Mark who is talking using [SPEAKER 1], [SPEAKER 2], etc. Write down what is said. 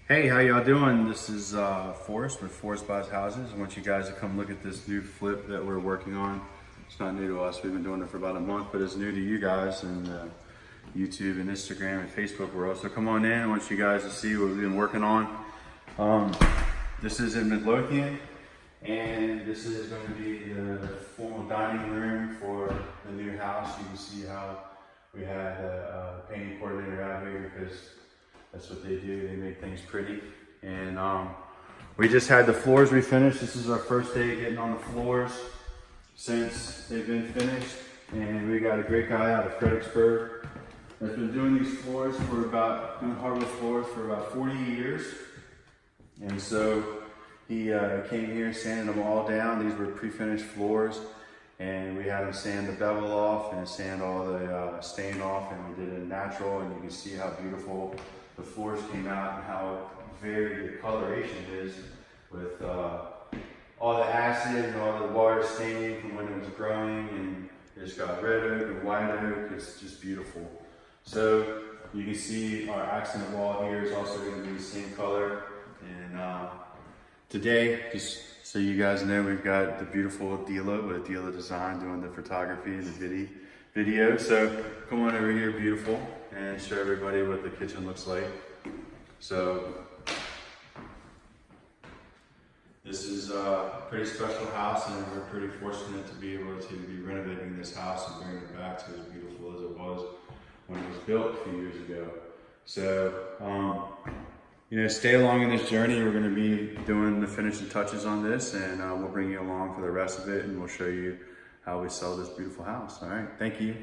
[SPEAKER 1] Hey, how y'all doing? This is Forrest with Forrest Buys Houses. I want you guys to come look at this new flip that we're working on. It's not new to us. We've been doing it for about a month, but it's new to you guys and YouTube and Instagram and Facebook world. So come on in. I want you guys to see what we've been working on. This is in Midlothian, and this is going to be the formal dining room for the new house. You can see how we had a painting coordinator out here because that's what they do. They make things pretty. And we just had the floors refinished. This is our first day getting on the floors since they've been finished. And we got a great guy out of Fredericksburg that's been doing these floors for doing hardwood floors for about 40 years. And so he came here, sanded them all down. These were pre-finished floors. And we had him sand the bevel off and sand all the stain off, and we did it natural. And you can see how beautiful the floors came out and how varied the coloration is with all the acid and all the water staining from when it was growing, and it's got red oak and white oak. It's just beautiful. So you can see our accent wall here is also going to be the same color. And today, just so you guys know, we've got the beautiful Dila with Dila Design doing the photography and the video. So come on over here, beautiful, and show everybody what the kitchen looks like. So this is a pretty special house, and we're pretty fortunate to be able to be renovating this house and bringing it back to as beautiful as it was when it was built a few years ago. So stay along in this journey. We're going to be doing the finishing touches on this, and we'll bring you along for the rest of it, and we'll show you how we sell this beautiful house. All right, thank you.